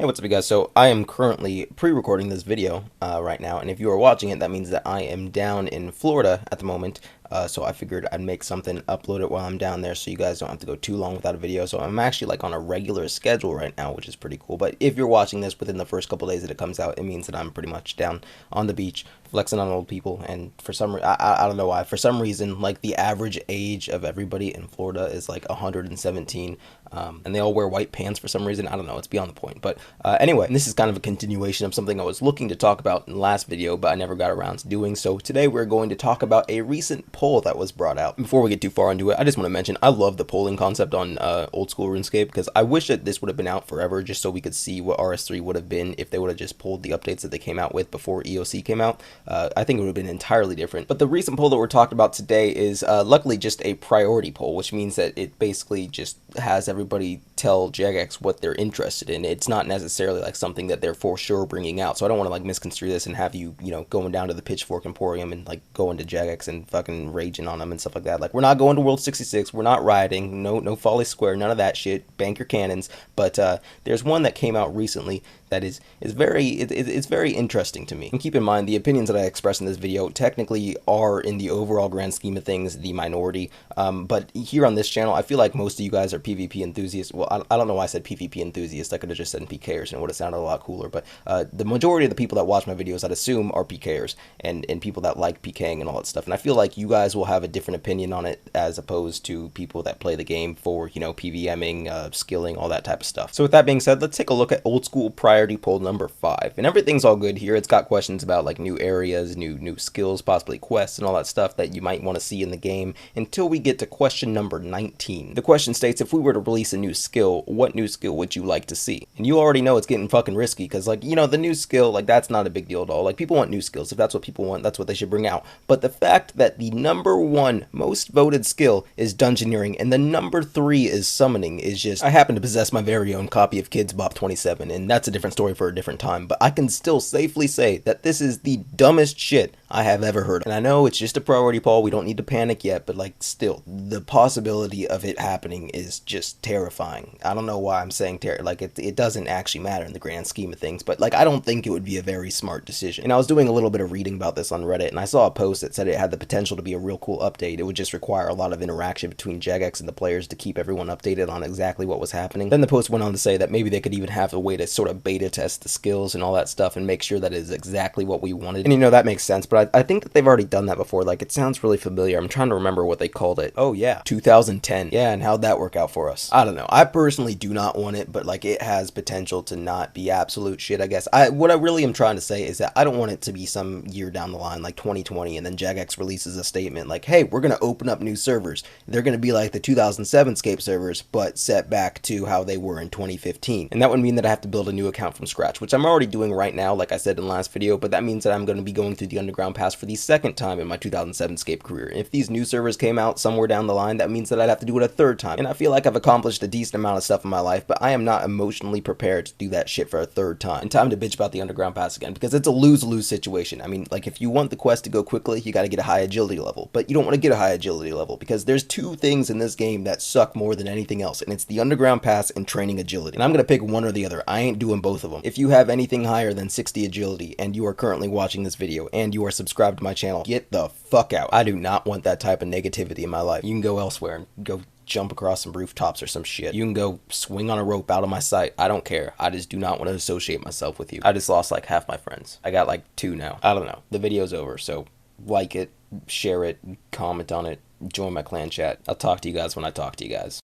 Hey, what's up, you guys? So I am currently pre-recording this video right now, and if you are watching it, that means that I am down in Florida at the moment. So I figured I'd make something, upload it while I'm down there, so you guys don't have to go too long without a video. So I'm actually like on a regular schedule right now, which is pretty cool. But if you're watching this within the first couple days that it comes out, it means that I'm pretty much down on the beach flexing on old people. And for some, I don't know why, for some reason, like the average age of everybody in Florida is like 117, and they all wear white pants for some reason. I don't know, it's beyond the point. But anyway, this is kind of a continuation of something I was looking to talk about in the last video, but I never got around to doing. So today we're going to talk about a recent poll that was brought out. Before we get too far into it, I just want to mention I love the polling concept on old school RuneScape, because I wish that this would have been out forever just so we could see what RS3 would have been if they would have just pulled the updates that they came out with before EOC came out. I think it would have been entirely different. But the recent poll that we're talking about today is luckily just a priority poll, which means that it basically just has everybody tell Jagex what they're interested in. It's not necessarily like something that they're for sure bringing out, so I don't want to like misconstrue this and have you, going down to the Pitchfork Emporium and like going to Jagex and fucking raging on them and stuff like that. Like, we're not going to World 66, we're not rioting, no Folly Square, none of that shit. Bank your cannons. But there's one that came out recently that is very interesting to me. And keep in mind, the opinions that I express in this video technically are, in the overall grand scheme of things, the minority. But here on this channel, I feel like most of you guys are PvP enthusiasts. Well, I don't know why I said PvP enthusiasts. I could have just said PKers and it would have sounded a lot cooler. But the majority of the people that watch my videos, I'd assume, are PKers and people that like PKing and all that stuff. And I feel like you guys will have a different opinion on it as opposed to people that play the game for, PVMing, skilling, all that type of stuff. So with that being said, let's take a look at old school priority poll number 5. And everything's all good here. It's got questions about like new areas, new skills, possibly quests and all that stuff that you might want to see in the game until we get to question number 19. The question states, if we were to release a new skill, what new skill would you like to see? And you already know it's getting fucking risky, because like, the new skill, like, that's not a big deal at all. Like, people want new skills. If that's what people want, that's what they should bring out. But the fact that the number 1 most voted skill is Dungeoneering and the number 3 is summoning is just, I happen to possess my very own copy of Kids Bop 27, and that's a different story for a different time. But I can still safely say that this is the dumbest shit I have ever heard of. And I know it's just a priority poll, we don't need to panic yet, but like, still, the possibility of it happening is just terrifying. I don't know why I'm saying like, it doesn't actually matter in the grand scheme of things, but like, I don't think it would be a very smart decision. And I was doing a little bit of reading about this on Reddit, and I saw a post that said it had the potential to be a real cool update. It would just require a lot of interaction between Jagex and the players to keep everyone updated on exactly what was happening. Then the post went on to say that maybe they could even have a way to sort of beta test the skills and all that stuff and make sure that it is exactly what we wanted. And that makes sense, but I think that they've already done that before. Like, it sounds really familiar. I'm trying to remember what they called it. Oh yeah, 2010. Yeah, and how'd that work out for us? I don't know. I personally do not want it, but like, it has potential to not be absolute shit, I guess. What I really am trying to say is that I don't want it to be some year down the line, like 2020, and then Jagex releases a statement like, hey, we're gonna open up new servers. They're gonna be like the 2007 Scape servers, but set back to how they were in 2015. And that would mean that I have to build a new account from scratch, which I'm already doing right now, like I said in the last video, but that means that I'm going to be going through the underground pass for the second time in my 2007 Scape career. If these new servers came out somewhere down the line, that means that I'd have to do it a third time. And I feel like I've accomplished a decent amount of stuff in my life, but I am not emotionally prepared to do that shit for a third time. And time to bitch about the underground pass again, because it's a lose-lose situation. I mean, like, if you want the quest to go quickly, you got to get a high agility level, but you don't want to get a high agility level because there's 2 things in this game that suck more than anything else, and it's the underground pass and training agility. And I'm going to pick one or the other. I ain't doing both of them. If you have anything higher than 60 agility and you are currently watching this video and you are subscribed to my channel, get the fuck out. I do not want that type of negativity in my life. You can go elsewhere and go jump across some rooftops or some shit. You can go swing on a rope out of my sight. I don't care. I just do not want to associate myself with you. I just lost like half my friends. I got like 2 now. I don't know. The video's over, so like it, share it, comment on it, join my clan chat. I'll talk to you guys when I talk to you guys.